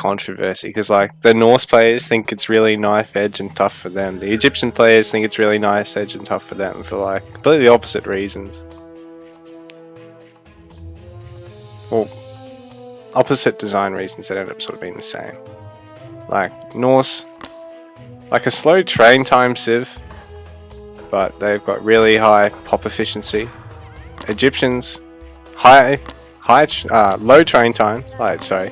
controversy because like the Norse players think it's really knife edge and tough for them. The Egyptian players think it's really nice edge and tough for them for like completely opposite reasons. Well, opposite design reasons that end up sort of being the same. Like Norse, like a slow train time civ, but they've got really high pop efficiency. Egyptians, low train times. Sorry,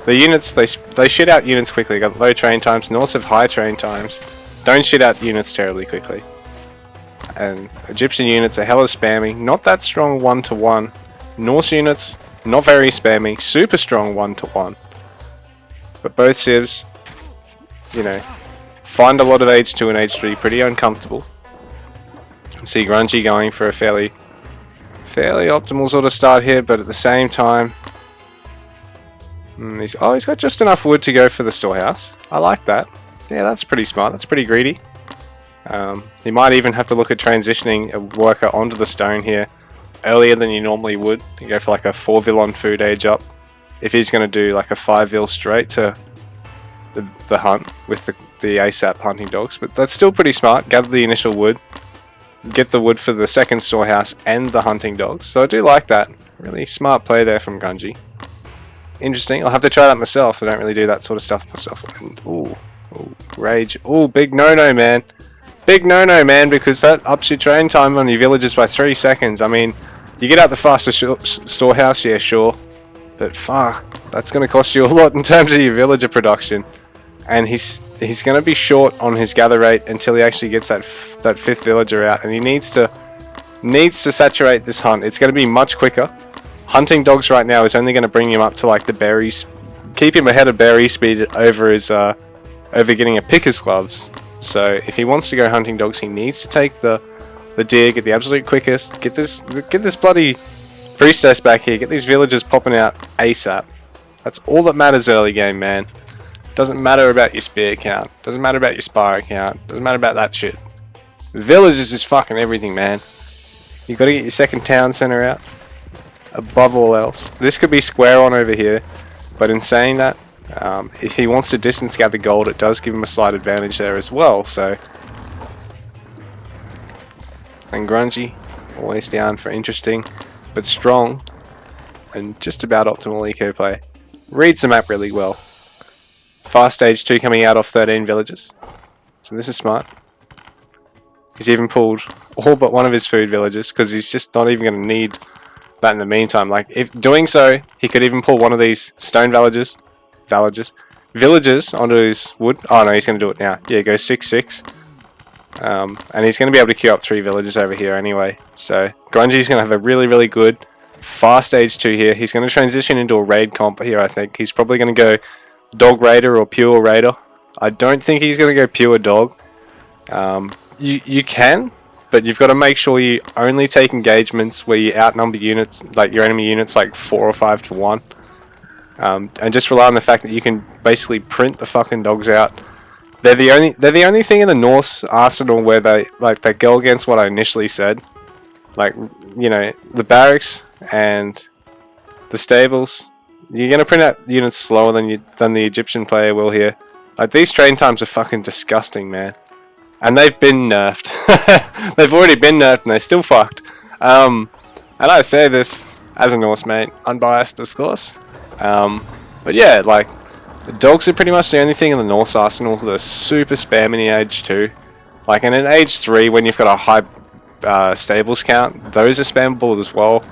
the units they shit out units quickly. Got low train times. Norse have high train times. Don't shit out units terribly quickly. And Egyptian units are hella spammy. Not that strong 1-to-1. Norse units not very spammy. Super strong 1-to-1. But both civs, you know, find a lot of H2 and H3 pretty uncomfortable. See Grungy going for a fairly optimal sort of start here, but at the same time, he's got just enough wood to go for the storehouse. I like that. Yeah, that's pretty smart. That's pretty greedy. He might even have to look at transitioning a worker onto the stone here earlier than you normally would. You go for like a 4-vil on food age up. If he's going to do like a 5-vil straight to the hunt with the ASAP hunting dogs, but that's still pretty smart. Gather the initial wood, get the wood for the second storehouse and the hunting dogs. So I do like that. Really smart play there from Grungy. Interesting. I'll have to try that myself. I don't really do that sort of stuff myself. Ooh, rage. Ooh, big no-no, man. Big no-no, man, because that ups your train time on your villagers by 3 seconds. I mean, you get out the fastest storehouse, yeah, sure. But fuck, that's going to cost you a lot in terms of your villager production. And he's going to be short on his gather rate until he actually gets that 5th villager out. And he needs to saturate this hunt. It's going to be much quicker. Hunting dogs right now is only going to bring him up to like the berries. Keep him ahead of berry speed over his over getting a picker's gloves. So if he wants to go hunting dogs, he needs to take the dig at the absolute quickest. Get this bloody priestess back here. Get these villagers popping out ASAP. That's all that matters early game, man. Doesn't matter about your spear count. Doesn't matter about your spire count. Doesn't matter about that shit. Villagers is fucking everything, man. You got to get your second town center out. Above all else. This could be square on over here, but in saying that, if he wants to distance gather gold, it does give him a slight advantage there as well. So, and Grungy, always down for interesting, but strong, and just about optimal eco play. Reads the map really well. Fast stage 2 coming out off 13 villages, so this is smart. He's even pulled all but one of his food villages because he's just not even going to need that in the meantime. Like, if doing so, he could even pull one of these stone villagers onto his wood. Oh no, he's going to do it now. Yeah, go 6-6. And he's going to be able to queue up 3 villages over here anyway. So Grungy's going to have a really good fast stage 2 here. He's going to transition into a raid comp here, I think. He's probably going to go dog raider or pure raider. I don't think he's going to go pure dog. You can, but you've got to make sure you only take engagements where you outnumber units, like your enemy units, like 4 or 5 to 1. And just rely on the fact that you can basically print the fucking dogs out. They're the only thing in the Norse arsenal where they go against what I initially said. Like, you know, the barracks and the stables. You're gonna print out units slower than the Egyptian player will here. Like, these train times are fucking disgusting, man. And they've been nerfed. They've already been nerfed and they're still fucked. And I say this as a Norse mate, unbiased of course. But yeah, like, the dogs are pretty much the only thing in the Norse arsenal that are super spammy in Age 2. Like, and in Age 3, when you've got a high stables count, those are spammable as well.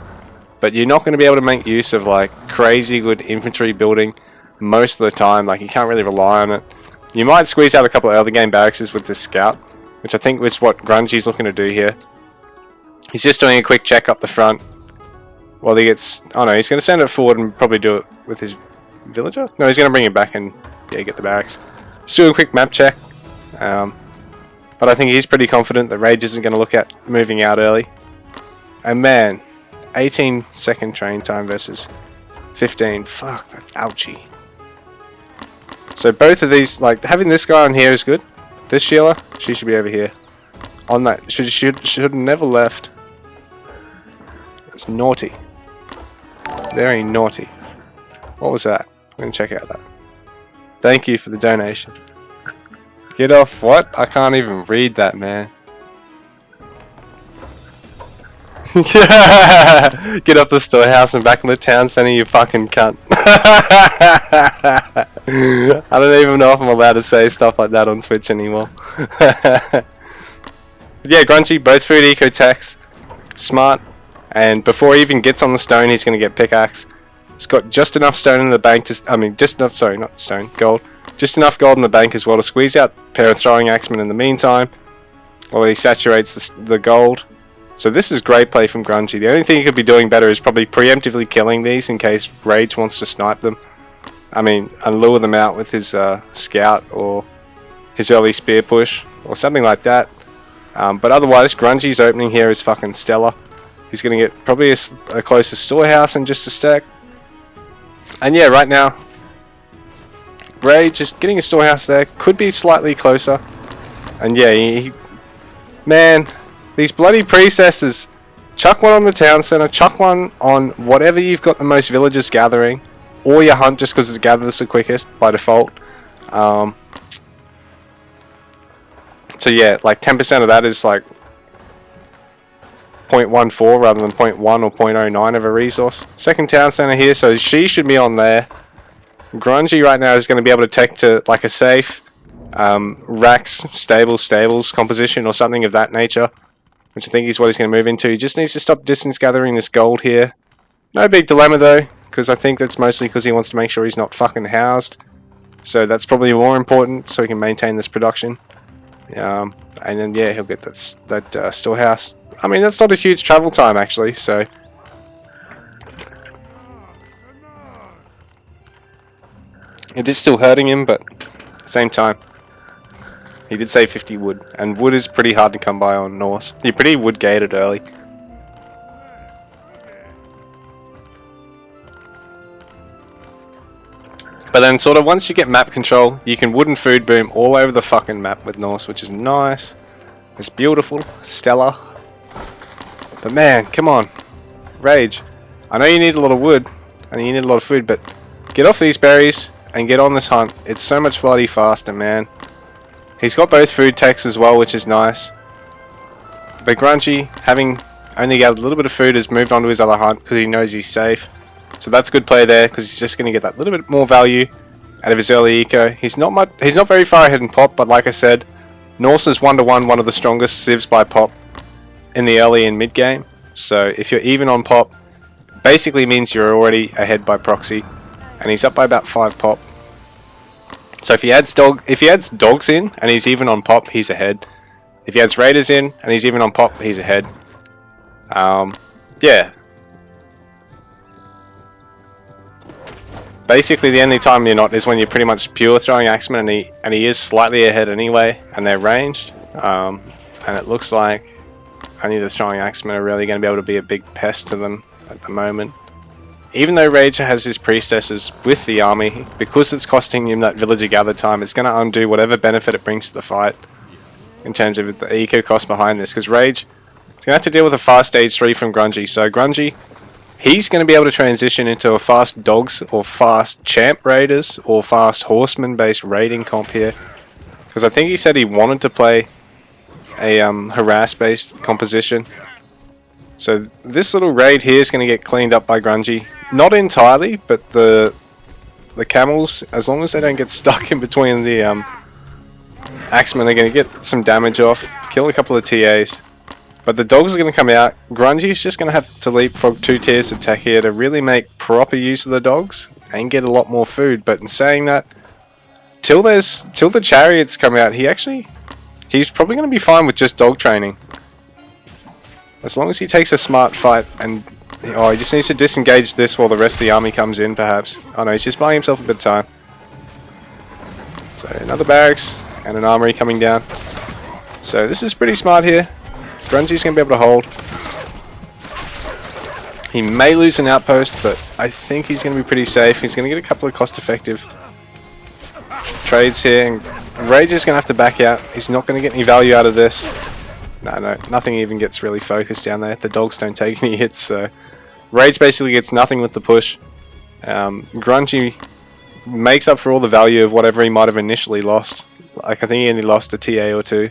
But you're not going to be able to make use of like crazy good infantry building most of the time. Like, you can't really rely on it. You might squeeze out a couple of early game barracks with this scout, which I think was what Grungy's looking to do here. He's just doing a quick check up the front while he gets... Oh no, he's going to send it forward and probably do it with his villager? No, he's going to bring it back and get the barracks. Just do a quick map check. But I think he's pretty confident that Rage isn't going to look at moving out early. And man, 18-second train time versus 15. Fuck, that's ouchie. So both of these, like, having this guy on here is good. This Sheila, she should be over here. On that, should have never left. That's naughty. Very naughty. What was that? I'm gonna check out that. Thank you for the donation. Get off what? I can't even read that, man. Get off the storehouse and back in the town center, you fucking cunt. I don't even know if I'm allowed to say stuff like that on Twitch anymore. Yeah, Grungy, both food eco techs, smart, and before he even gets on the stone, he's going to get pickaxe. He's got just enough stone in the bank to, just enough, sorry, not stone, gold. Just enough gold in the bank as well to squeeze out a pair of throwing axemen in the meantime, while he saturates the gold. So this is great play from Grungy. The only thing he could be doing better is probably preemptively killing these in case Rage wants to snipe them. I mean, and lure them out with his scout or his early spear push or something like that. But otherwise, Grungy's opening here is fucking stellar. He's going to get probably a closer storehouse in just a stack. And yeah, right now, Rage just getting a storehouse there. Could be slightly closer. And yeah, man, these bloody priestesses. Chuck one on the town center. Chuck one on whatever you've got the most villagers gathering. Or your hunt just because it gathers the quickest by default. So yeah, like 10% of that is like 0.14 rather than 0.1 or 0.09 of a resource. Second town center here, so she should be on there. Grungy right now is going to be able to take to like a safe racks, stables composition or something of that nature, which I think is what he's going to move into. He just needs to stop distance gathering this gold here. No big dilemma though, because I think that's mostly because he wants to make sure he's not fucking housed. So that's probably more important, so he can maintain this production. And then yeah, he'll get that storehouse. I mean, that's not a huge travel time actually, so it is still hurting him, but at the same time, he did save 50 wood, and wood is pretty hard to come by on Norse. You're pretty wood gated early. But then sort of once you get map control, you can wood and food boom all over the fucking map with Norse, which is nice. It's beautiful, stellar. But man, come on, Rage. I know you need a lot of wood, and you need a lot of food, but get off these berries and get on this hunt. It's so much bloody faster, man. He's got both food techs as well, which is nice. But Grungy, having only gathered a little bit of food, has moved on to his other hunt because he knows he's safe. So that's good play there because he's just going to get that little bit more value out of his early eco. He's not very far ahead in pop, but like I said, Norse is 1-to-1 one of the strongest civs by pop in the early and mid game. So if you're even on pop, basically means you're already ahead by proxy, and he's up by about 5 pop. So if he adds dogs in and he's even on pop, he's ahead. If he adds raiders in and he's even on pop, he's ahead. Yeah. Basically, the only time you're not is when you're pretty much pure throwing axemen, and he is slightly ahead anyway, and they're ranged. And it looks like only the throwing axemen are really going to be able to be a big pest to them at the moment. Even though Rage has his priestesses with the army, because it's costing him that villager gather time, it's going to undo whatever benefit it brings to the fight in terms of the eco cost behind this. Because Rage is going to have to deal with a fast stage 3 from Grungy. So Grungy, he's going to be able to transition into a fast dogs or fast champ raiders or fast horseman based raiding comp here, because I think he said he wanted to play a harass based composition. So this little raid here is going to get cleaned up by Grungy, not entirely, but the camels, as long as they don't get stuck in between the axemen, they're going to get some damage off, kill a couple of TAs. But the dogs are going to come out. Grungy's just going to have to leapfrog 2 tiers of tech here to really make proper use of the dogs and get a lot more food. But in saying that, till the chariots come out, he's probably going to be fine with just dog training. As long as he takes a smart fight, and he just needs to disengage this while the rest of the army comes in, perhaps. Oh no, he's just buying himself a bit of time. So another barracks and an armory coming down. So this is pretty smart here. Grungy's going to be able to hold. He may lose an outpost, but I think he's going to be pretty safe. He's going to get a couple of cost-effective trades here, and Rage is going to have to back out. He's not going to get any value out of this. No, nothing even gets really focused down there. The dogs don't take any hits, so Rage basically gets nothing with the push. Grungy makes up for all the value of whatever he might have initially lost. Like, I think he only lost a TA or two.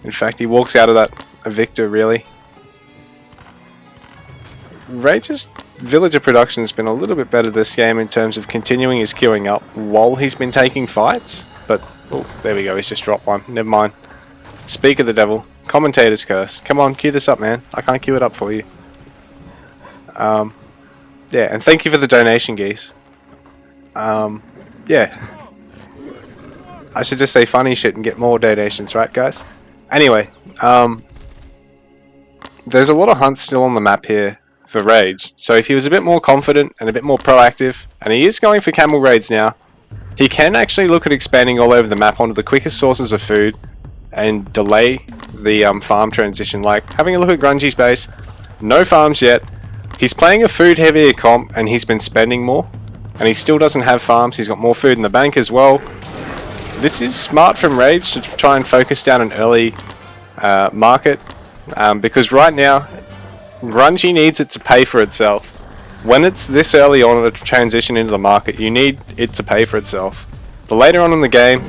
In fact, he walks out of that a victor, really. Rage's villager production has been a little bit better this game in terms of continuing his queuing up while he's been taking fights. But, oh, there we go, he's just dropped one. Never mind. Speak of the devil. Commentator's curse. Come on, queue this up, man. I can't queue it up for you. Yeah, and thank you for the donation, geese. Yeah. I should just say funny shit and get more donations, right, guys? Anyway, there's a lot of hunts still on the map here for Rage. So if he was a bit more confident and a bit more proactive, and he is going for camel raids now, he can actually look at expanding all over the map onto the quickest sources of food and delay the farm transition. Like, having a look at Grungy's base, no farms yet. He's playing a food heavier comp and he's been spending more, and he still doesn't have farms. He's got more food in the bank as well. This is smart from Rage to try and focus down an early market, because right now Grungy needs it to pay for itself. When it's this early on in the transition into the market, you need it to pay for itself. But later on in the game,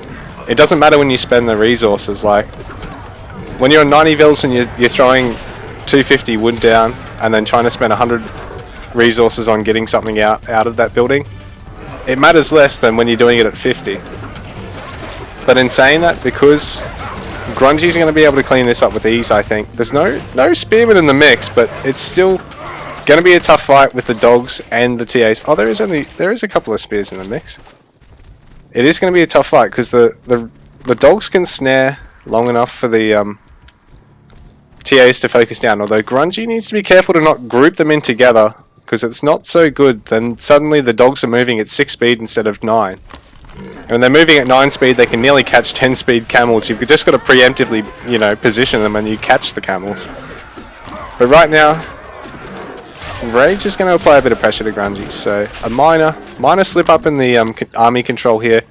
it doesn't matter when you spend the resources. Like, when you're on 90 vils and you're throwing 250 wood down and then trying to spend 100 resources on getting something out of that building, it matters less than when you're doing it at 50. But in saying that, because Grungy's going to be able to clean this up with ease, I think. There's no spearmen in the mix, but it's still going to be a tough fight with the dogs and the TAs. Oh, there is a couple of spears in the mix. It is going to be a tough fight because the dogs can snare long enough for the TAs to focus down. Although Grungy needs to be careful to not group them in together, because it's not so good. Then suddenly the dogs are moving at 6 speed instead of 9. And when they're moving at 9 speed, they can nearly catch 10 speed camels. You've just got to preemptively, position them and you catch the camels. But right now, Rage is going to apply a bit of pressure to Grungy. So a minor slip up in the army control here.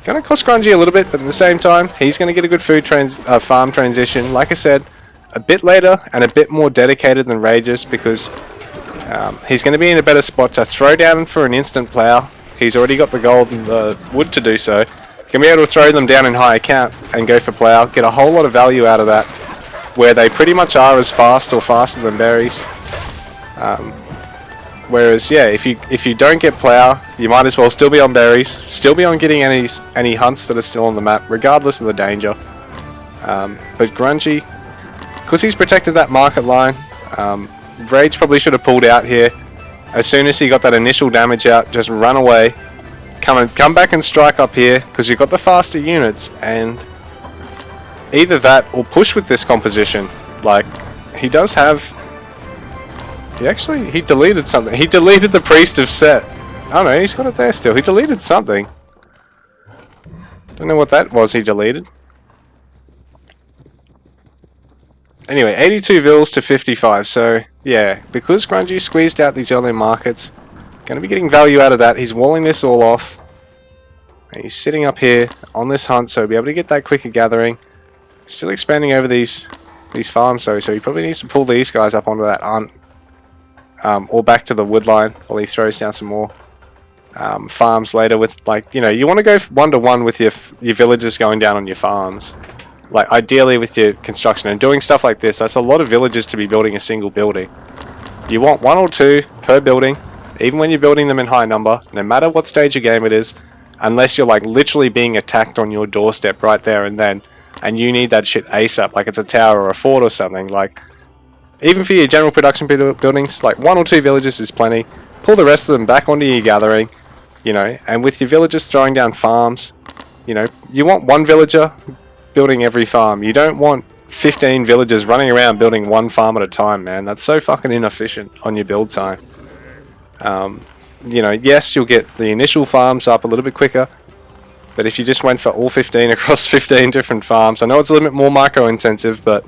Going to cost Grungy a little bit, but at the same time, he's going to get a good food farm transition. Like I said, a bit later and a bit more dedicated than Rage's, because he's going to be in a better spot to throw down for an instant plow. He's already got the gold and the wood to do so. Can be able to throw them down in high account and go for plow. Get a whole lot of value out of that, where they pretty much are as fast or faster than berries. Whereas, yeah, if you don't get plow, you might as well still be on berries, still be on getting any hunts that are still on the map, regardless of the danger. But Grungy, because he's protected that market line, Rage probably should have pulled out here. As soon as he got that initial damage out, just run away. Come back and strike up here, because you've got the faster units, and either that or push with this composition. Like, he does have... He deleted something. He deleted the Priest of Set. Oh no, he's got it there still. He deleted something. Don't know what that was he deleted. Anyway, 82 vils to 55, so yeah, because Grungy squeezed out these early markets, going to be getting value out of that. He's walling this all off. And he's sitting up here on this hunt, so he'll be able to get that quicker gathering. Still expanding over these farms though, so he probably needs to pull these guys up onto that hunt. Or back to the wood line while he throws down some more farms later with, like, you want to go 1-to-1 with your villagers going down on your farms. Like, ideally with your construction and doing stuff like this, that's a lot of villagers to be building a single building. You want 1 or 2 per building, even when you're building them in high number, no matter what stage of game it is, unless you're like literally being attacked on your doorstep right there and then, and you need that shit ASAP, like it's a tower or a fort or something. Like, even for your general production buildings, like 1 or 2 villages is plenty. Pull the rest of them back onto your gathering, and with your villagers throwing down farms, you want 1 villager building every farm. You don't want 15 villagers running around building 1 farm at a time, man. That's so fucking inefficient on your build time. Yes, you'll get the initial farms up a little bit quicker, but if you just went for all 15 across 15 different farms, I know it's a little bit more micro intensive, but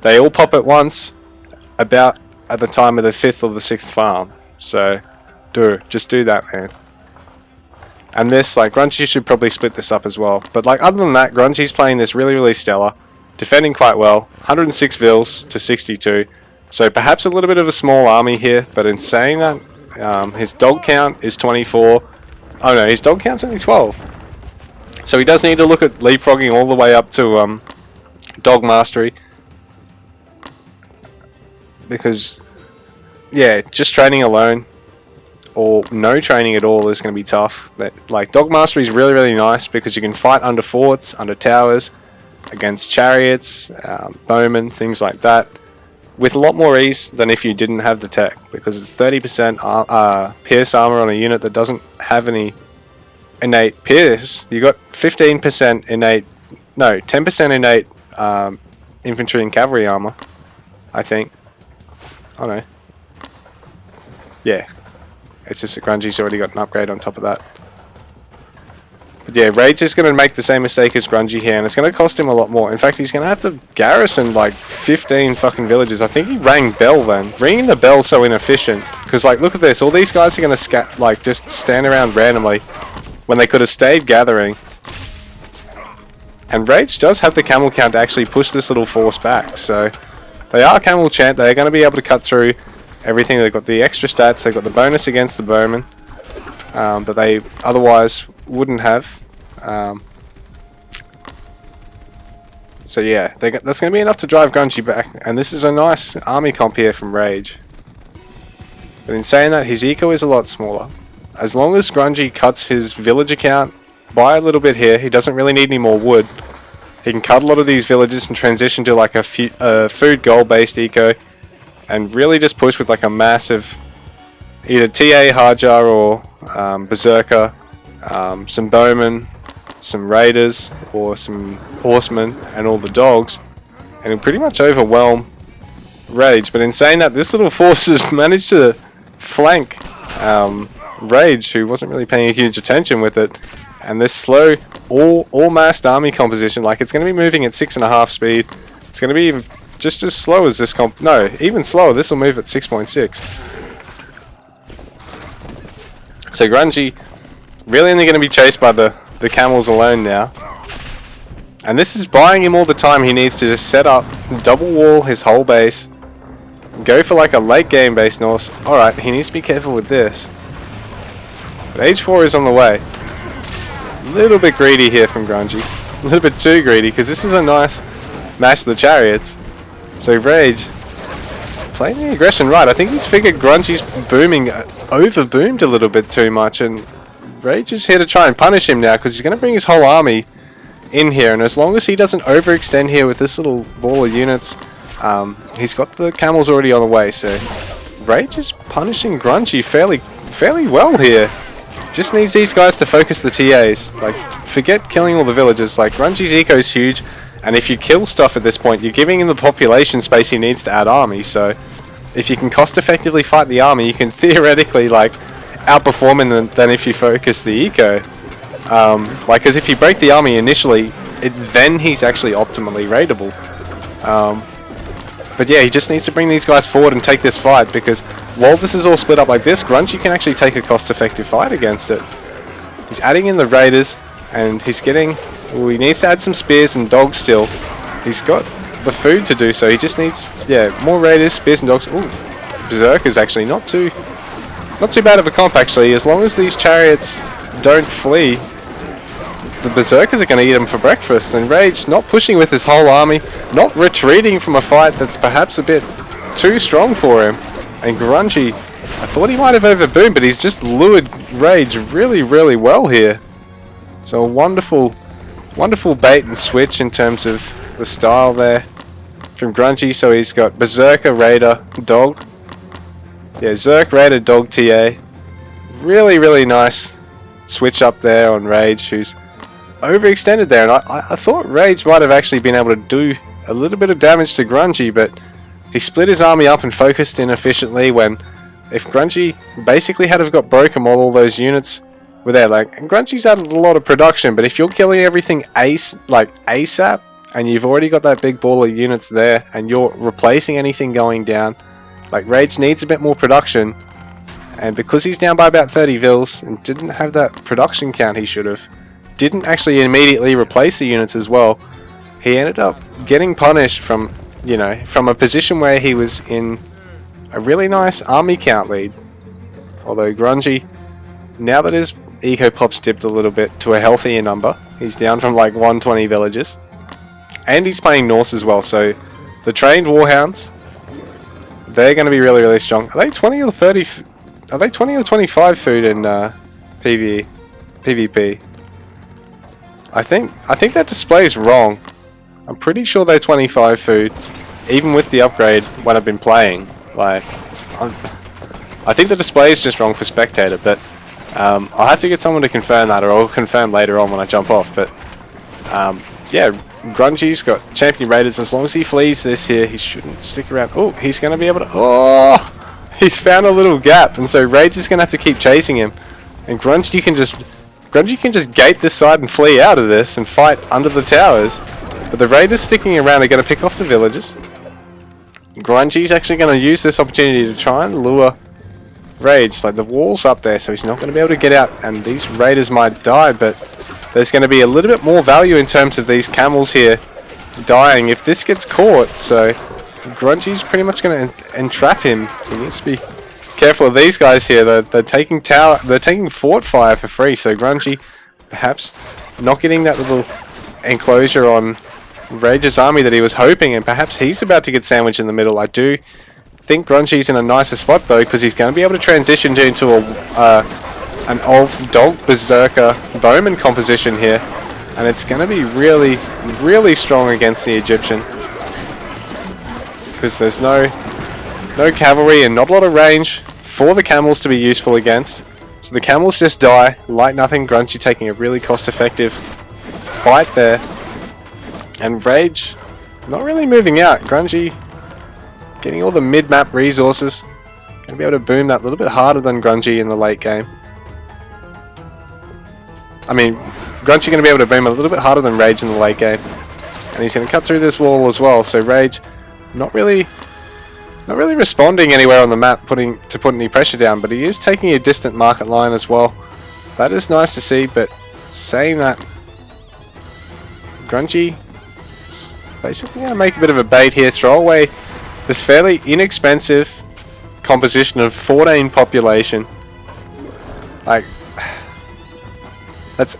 they all pop at once about at the time of the 5th or the 6th farm. So just do that, man. And this, like, Grungy should probably split this up as well. But, like, other than that, Grungy's playing this really, really stellar. Defending quite well. 106 vils to 62. So perhaps a little bit of a small army here. But in saying that, his dog count is 24. Oh no, his dog count's only 12. So he does need to look at leapfrogging all the way up to dog mastery. Because, yeah, just training alone or no training at all is going to be tough. Like, dog mastery is really, really nice because you can fight under forts, under towers, against chariots, bowmen, things like that, with a lot more ease than if you didn't have the tech, because it's 30% pierce armor on a unit that doesn't have any innate pierce. You got 15% innate, no, 10% innate infantry and cavalry armor, I think. Oh no. Yeah. It's just that Grungy's already got an upgrade on top of that. But yeah, Rage is going to make the same mistake as Grungy here, and it's going to cost him a lot more. In fact, he's going to have to garrison like 15 fucking villages. I think he rang bell then. Ringing the bell's so inefficient. Because like, look at this. All these guys are going to like just stand around randomly when they could have stayed gathering. And Rage does have the camel count to actually push this little force back. So they are camel champ. They're going to be able to cut through everything. They've got the extra stats. They've got the bonus against the bowmen that they otherwise wouldn't have. So yeah, that's going to be enough to drive Grungy back. And this is a nice army comp here from Rage. But in saying that, his eco is a lot smaller. As long as Grungy cuts his villager count by a little bit here, he doesn't really need any more wood. He can cut a lot of these villages and transition to like a food goal based eco, and really just push with like a massive either TA Hajar or Berserker, some bowmen, some raiders, or some horsemen, and all the dogs, and it'll pretty much overwhelm Rage. But in saying that, this little force has managed to flank Rage, who wasn't really paying a huge attention with it, and this slow all massed army composition, like it's going to be moving at 6.5 speed. It's going to be just as slow as this comp. No, even slower. This will move at 6.6. So Grungy really only going to be chased by the camels alone now. And this is buying him all the time he needs to just set up, double wall his whole base, go for like a late game base Norse. Alright, he needs to be careful with this. But Age 4 is on the way. A little bit greedy here from Grungy. A little bit too greedy, because this is a nice match of the chariots. So Rage playing the aggression right. I think he's figured Grungy's booming, over-boomed a little bit too much, and Rage is here to try and punish him now, because he's going to bring his whole army in here, and as long as he doesn't overextend here with this little ball of units, he's got the camels already on the way. So Rage is punishing Grungy fairly well here. Just needs these guys to focus the TAs. Like, forget killing all the villagers. Like, Grungy's eco is huge, and if you kill stuff at this point, you're giving him the population space he needs to add army. So if you can cost effectively fight the army, you can theoretically like outperform him than if you focus the eco. Like, because if you break the army initially, then he's actually optimally raidable. But yeah, he just needs to bring these guys forward and take this fight, because while this is all split up like this, Grungy can actually take a cost-effective fight against it. He's adding in the raiders, and he's getting... Well, he needs to add some spears and dogs still. He's got the food to do so. He just needs, yeah, more raiders, spears and dogs. Ooh, Berserk is actually not too bad of a comp actually. As long as these chariots don't flee, the Berserkers are going to eat them for breakfast. And Rage not pushing with his whole army, not retreating from a fight that's perhaps a bit too strong for him. And Grungy, I thought he might have overboomed, but he's just lured Rage really, really well here. So a wonderful bait and switch in terms of the style there from Grungy. So he's got Berserker, Raider, Dog. Yeah, Zerk, Raider, Dog, TA. Really, really nice switch up there on Rage, who's overextended there, and I thought Rage might have actually been able to do a little bit of damage to Grungy, but he split his army up and focused inefficiently, when if Grungy basically had have got broken while all those units were there, like, and Grungy's added a lot of production, but if you're killing everything ASAP, and you've already got that big ball of units there, and you're replacing anything going down, like, Rage needs a bit more production, and because he's down by about 30 vils, and didn't have that production count he should have, didn't actually immediately replace the units as well, he ended up getting punished from, you know, from a position where he was in a really nice army count lead. Although Grungy, now that his eco pop's dipped a little bit to a healthier number. He's down from like 120 villagers. And he's playing Norse as well, so the trained Warhounds, they're going to be really, really strong. Are they 20 or 30? Are they 20 or 25 food in PvP? I think that display is wrong. I'm pretty sure they're 25 food, even with the upgrade when I've been playing. Like, I think the display is just wrong for spectator, but I'll have to get someone to confirm that, or I'll confirm later on when I jump off. But yeah, Grungy's got champion raiders. As long as he flees this here, he shouldn't stick around. Oh, he's going to be able to... Oh, he's found a little gap, and so Rage is going to have to keep chasing him. And Grungy can just gate this side and flee out of this and fight under the towers. But the raiders sticking around are going to pick off the villagers. Grungy's actually going to use this opportunity to try and lure Rage. Like, the wall's up there, so he's not going to be able to get out, and these raiders might die, but there's going to be a little bit more value in terms of these camels here dying if this gets caught. So Grungy's pretty much going to entrap him. He needs to be careful of these guys here. They're taking fort fire for free, so Grungy perhaps not getting that little enclosure on Rage's army that he was hoping, and perhaps he's about to get sandwiched in the middle. I do think Grungy's in a nicer spot though, because he's going to be able to transition into an Ulf Dog Berserker Bowman composition here, and it's going to be really, really strong against the Egyptian, because there's no cavalry and not a lot of range for the camels to be useful against. So the camels just die like nothing. Grungy taking a really cost-effective fight there, and Rage not really moving out. Grungy getting all the mid-map resources, gonna be able to boom that a little bit harder than Grungy in the late game. I mean, Grungy gonna be able to boom a little bit harder than Rage in the late game, and he's gonna cut through this wall as well. So Rage not really responding anywhere on the map to put any pressure down, but he is taking a distant market line as well. That is nice to see, but saying that, Grungy is basically going to make a bit of a bait here, throw away this fairly inexpensive composition of 14 population. Like, that's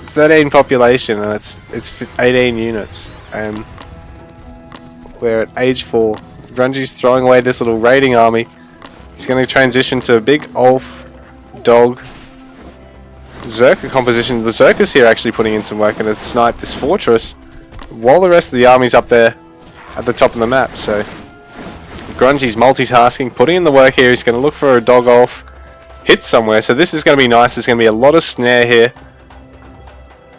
13 population, and it's 18 units, and we're at age 4. Grungy's throwing away this little raiding army. He's going to transition to a big Ulf Dog Zerker composition. The Zerkers here actually putting in some work and has sniped this fortress while the rest of the army's up there at the top of the map. So Grungy's multitasking, putting in the work here. He's going to look for a Dog Ulf hit somewhere. So this is going to be nice. There's going to be a lot of snare here.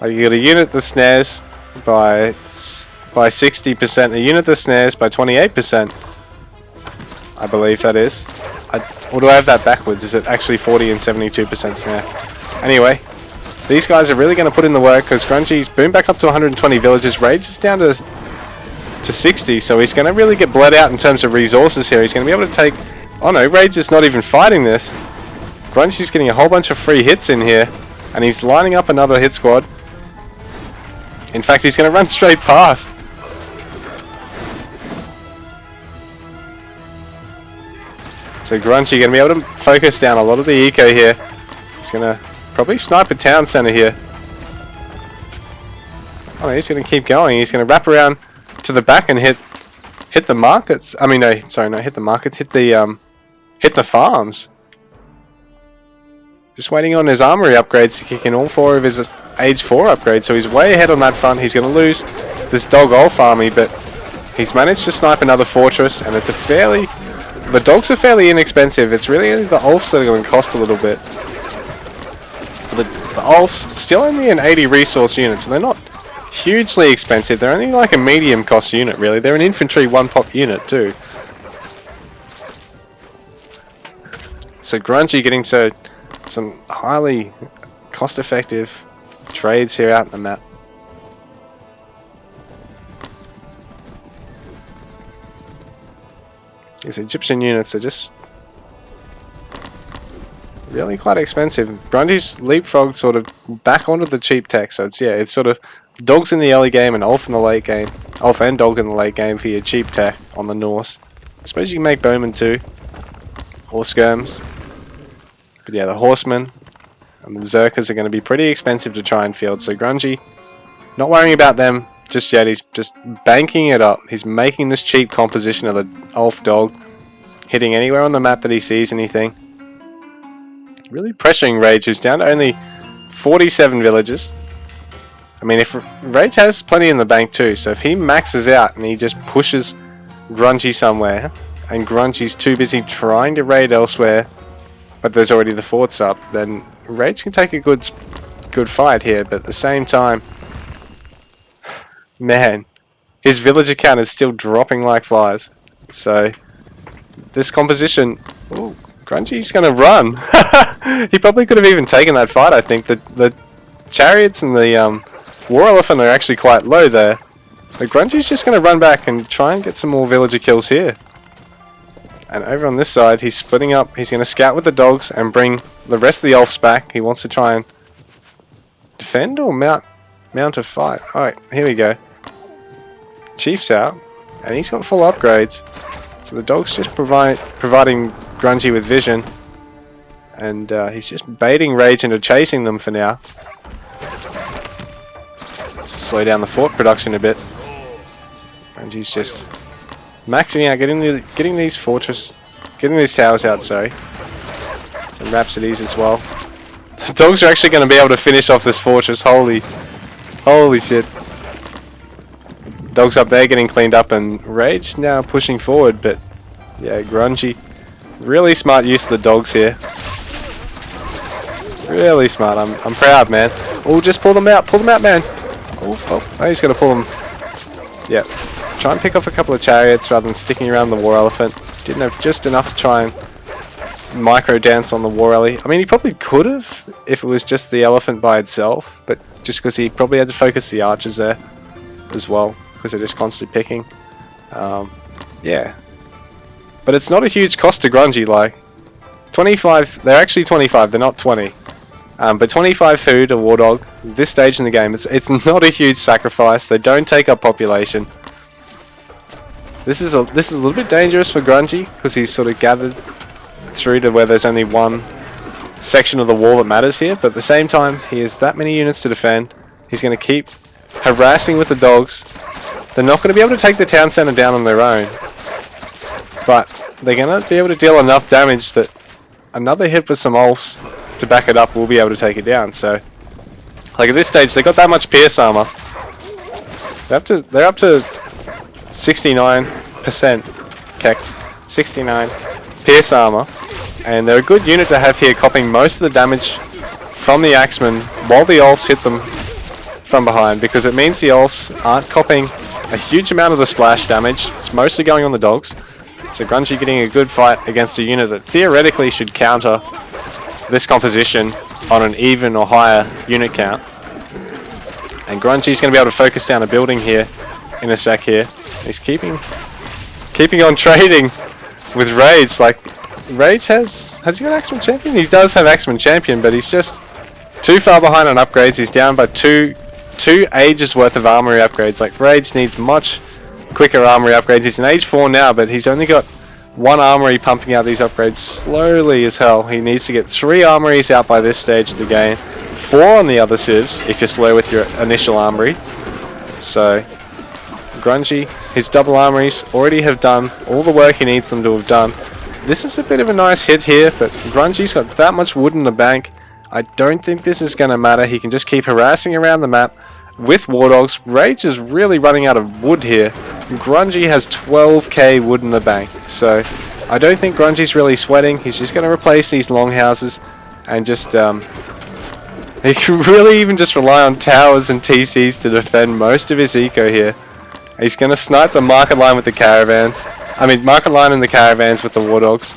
Like, you got a unit that snares by 60%, a unit that snares by 28%. I believe that is. Or do I have that backwards? Is it actually 40 and 72% snare? Anyway, these guys are really going to put in the work, because Grungy's boomed back up to 120 villages. Rage is down to 60, so he's going to really get bled out in terms of resources here. He's going to be able to take... Oh no, Rage is not even fighting this. Grungy's getting a whole bunch of free hits in here, and he's lining up another hit squad. In fact, he's going to run straight past. So Grungy going to be able to focus down a lot of the eco here. He's going to probably snipe a town center here. Oh, he's going to keep going. He's going to wrap around to the back and hit the markets. I mean, no, sorry, not hit the markets. Hit the farms. Just waiting on his armory upgrades to kick in all 4 of his age 4 upgrades. So he's way ahead on that front. He's going to lose this Dog Ulf army, but he's managed to snipe another fortress, and it's a fairly... The dogs are fairly inexpensive. It's really only the Ulfs that are going to cost a little bit. The Ulfs still only an 80 resource unit, so they're not hugely expensive. They're only like a medium cost unit, really. They're an infantry 1-pop unit too. So Grungy getting some highly cost-effective trades here out in the map. These Egyptian units are just really quite expensive. Grungy's leapfrog sort of back onto the cheap tech, so it's sort of dogs in the early game and Ulf in the late game. Ulf and dog in the late game for your cheap tech on the Norse. I suppose you can make bowmen too, or skirms. But yeah, the horsemen And the Zerkers are going to be pretty expensive to try and field. So Grungy, not worrying about them just yet. He's just banking it up. He's making this cheap composition of the Ulf dog, hitting anywhere on the map that he sees anything. Really pressuring Rage, who's down to only 47 villages. I mean, if Rage has plenty in the bank too, so if he maxes out and he just pushes Grungy somewhere, and Grungy's too busy trying to raid elsewhere, but there's already the forts up, then Rage can take a good fight here. But at the same time, man, his villager count is still dropping like flies. So this composition, ooh, Grungy's gonna run. He probably could have even taken that fight. I think the chariots and the war elephant are actually quite low there. But Grungy's just gonna run back and try and get some more villager kills here. And over on this side, he's splitting up. He's going to scout with the dogs and bring the rest of the elves back. He wants to try and defend or mount a fight. Alright, here we go. Chief's out, and he's got full upgrades. So the dog's just providing Grungy with vision. And he's just baiting Rage into chasing them for now. Let's slow down the fort production a bit. Grungy's just maxing out, getting these towers out, sorry. Some Rhapsodies as well. The dogs are actually going to be able to finish off this fortress. Holy shit. Dogs up there getting cleaned up, and Rage now pushing forward, but yeah, Grungy. Really smart use of the dogs here. Really smart. I'm proud, man. Oh, just pull them out, man. Oh, he's going to pull them. Yep. Try and pick off a couple of chariots rather than sticking around the war elephant. Didn't have just enough to try and micro dance on the war ellie. I mean, he probably could have if it was just the elephant by itself, but just because he probably had to focus the archers there as well, because they're just constantly picking. Yeah. But it's not a huge cost to Grungy, like 25, they're actually 25, they're not 20. But 25 food to War Dog, this stage in the game, it's not a huge sacrifice. They don't take up population. This is a little bit dangerous for Grungy, because he's sort of gathered through to where there's only one section of the wall that matters here, but at the same time, he has that many units to defend. He's going to keep harassing with the dogs. They're not going to be able to take the town centre down on their own, but they're going to be able to deal enough damage that another hit with some ulfs to back it up will be able to take it down. So, like at this stage, they got that much pierce armor. They're up to 69%, okay, 69 pierce armor, and they're a good unit to have here, copying most of the damage from the axemen while the ulfs hit them from behind, because it means the ulfs aren't copying a huge amount of the splash damage. It's mostly going on the dogs. So Grungy getting a good fight against a unit that theoretically should counter this composition on an even or higher unit count. And Grungy's going to be able to focus down a building here in a sec here. He's keeping on trading with Rage. Like, Rage has he got Axeman Champion? He does have Axeman Champion, but he's just too far behind on upgrades. He's down by two ages worth of armory upgrades. Like, Rage needs much quicker armory upgrades. He's in age 4 now, but he's only got one armory pumping out these upgrades slowly as hell. He needs to get 3 armories out by this stage of the game, 4 on the other civs if you're slow with your initial armory. So Grungy, his double armories already have done all the work he needs them to have done. This is a bit of a nice hit here, but Grungy's got that much wood in the bank. I don't think this is going to matter. He can just keep harassing around the map with War Dogs. Rage is really running out of wood here. Grungy has 12k wood in the bank, so I don't think Grungy's really sweating. He's just going to replace these longhouses and just he can really even just rely on towers and TCs to defend most of his eco here. He's going to snipe the market line with the caravans. I mean, market line and the caravans with the War Dogs.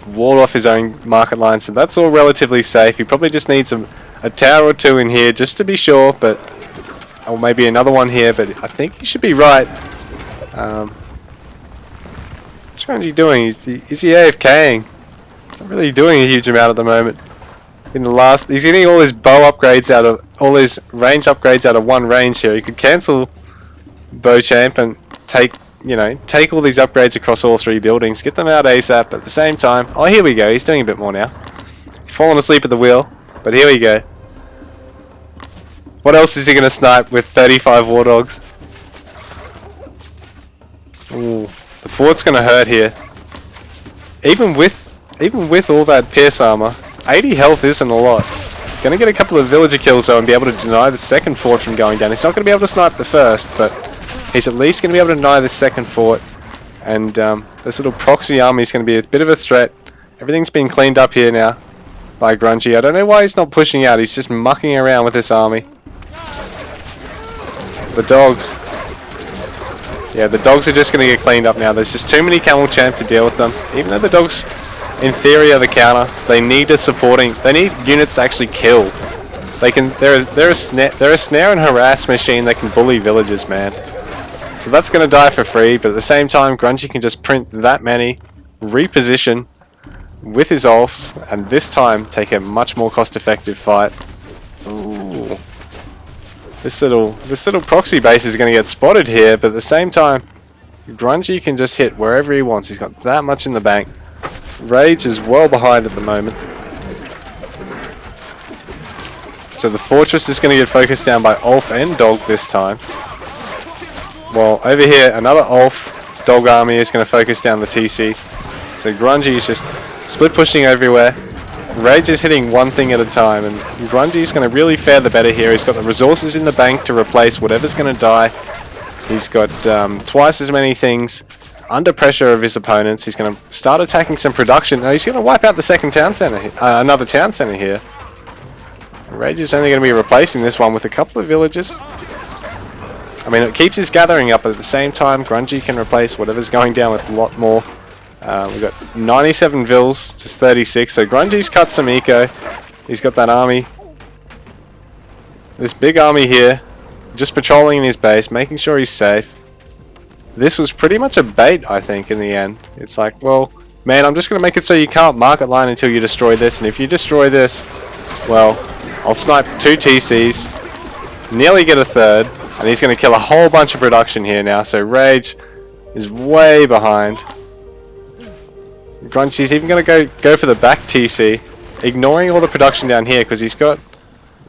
Wall off his own market line, so that's all relatively safe. He probably just needs a tower or 2 in here just to be sure, but or maybe another one here, but I think he should be right. What's Grungy doing? Is he AFKing? He's not really doing a huge amount at the moment. He's getting all his bow upgrades out of, all his range upgrades out of one range here. He could cancel Bow Champ and take all these upgrades across all 3 buildings, get them out ASAP at the same time. Oh, here we go. He's doing a bit more now. fallen asleep at the wheel. But here we go. What else is he going to snipe with 35 War Dogs? Ooh, the fort's going to hurt here. Even with all that pierce armor, 80 health isn't a lot. Going to get a couple of villager kills though and be able to deny the second fort from going down. He's not going to be able to snipe the first, but he's at least going to be able to deny the second fort. And this little proxy army is going to be a bit of a threat. Everything's been cleaned up here now by Grungy. I don't know why he's not pushing out. He's just mucking around with this army. The dogs. Yeah, the dogs are just going to get cleaned up now. There's just too many camel champ to deal with them. Even though the dogs, in theory, are the counter, they need they need units to actually kill. They're a snare and harass machine that can bully villagers, man. So that's going to die for free, but at the same time, Grungy can just print that many, reposition with his ults, and this time take a much more cost-effective fight. Ooh. This little proxy base is going to get spotted here, but at the same time, Grungy can just hit wherever he wants. He's got that much in the bank. Rage is well behind at the moment. So the fortress is going to get focused down by Ulf and Dog this time. Well, over here, another Ulf Dog army is going to focus down the TC. So Grungy is just split pushing everywhere. Rage is hitting one thing at a time, and Grungy is going to really fare the better here. He's got the resources in the bank to replace whatever's going to die. He's got twice as many things under pressure of his opponents. He's going to start attacking some production. Now he's going to wipe out the second town center, another town center here. Rage is only going to be replacing this one with a couple of villages. I mean, it keeps his gathering up, but at the same time, Grungy can replace whatever's going down with a lot more. We've got 97 vills to 36, so Grungy's cut some eco. He's got that army. This big army here, just patrolling in his base, making sure he's safe. This was pretty much a bait, I think, in the end. It's like, well, man, I'm just going to make it so you can't market line until you destroy this, and if you destroy this, well, I'll snipe 2 TCs, nearly get a third, and he's going to kill a whole bunch of production here now, so Rage is way behind. Grungy's even going to go for the back TC, ignoring all the production down here because he's got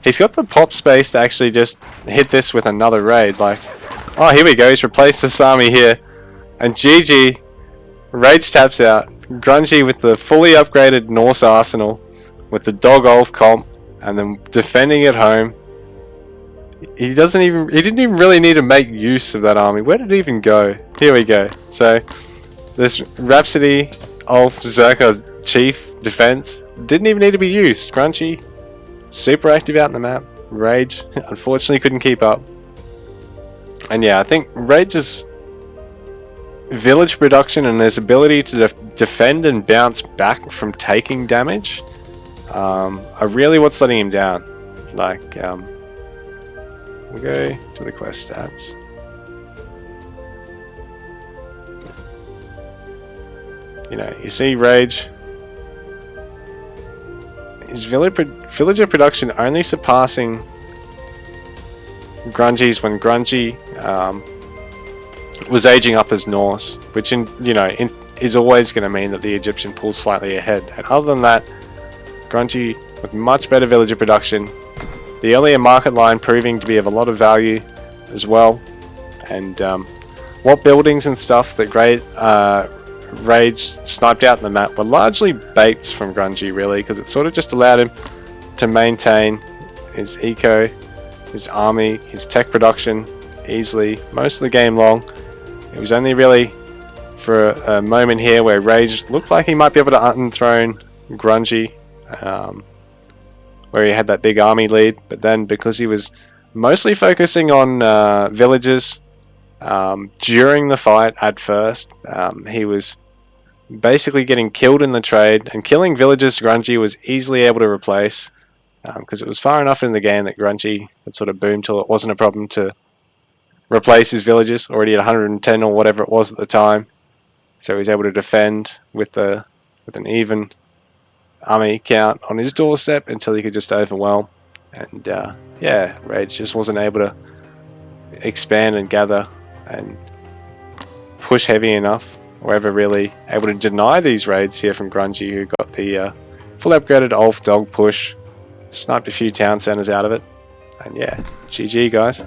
the pop space to actually just hit this with another raid. Like, oh, here we go, he's replaced this army here, and GG, Rage taps out. Grungy with the fully upgraded Norse arsenal, with the Dog Ulf comp, and then defending at home. He didn't even really need to make use of that army. Where did it even go? Here we go. So this Rhapsody Ulf Zerka Chief defense didn't even need to be used. Grungy super active out in the map. Rage unfortunately couldn't keep up. And yeah, I think Rage's village production and his ability to defend and bounce back from taking damage are really what's letting him down. Like, we'll go to the quest stats. You know, you see Rage, his villager production only surpassing Grungy's when Grungy was aging up as Norse, which is always going to mean that the Egyptian pulls slightly ahead. And other than that, Grungy with much better villager production, the earlier market line proving to be of a lot of value as well, and what buildings and stuff that Rage sniped out in the map were largely baits from Grungy, really, because it sort of just allowed him to maintain his eco, his army, his tech production easily most of the game long. It was only really for a moment here where Rage looked like he might be able to unthrone Grungy, where he had that big army lead, but then because he was mostly focusing on villages during the fight at first, he was basically getting killed in the trade, and killing villagers Grungy was easily able to replace, because it was far enough in the game that Grungy had sort of boomed till it wasn't a problem to replace his villagers, already at 110 or whatever it was at the time. So he was able to defend with an even army count on his doorstep until he could just overwhelm. And yeah, Rage just wasn't able to expand and gather and push heavy enough, or ever really able to deny these raids here from Grungy, who got the Fully upgraded Ulf dog push. Sniped a few town centers out of it. And yeah, GG guys.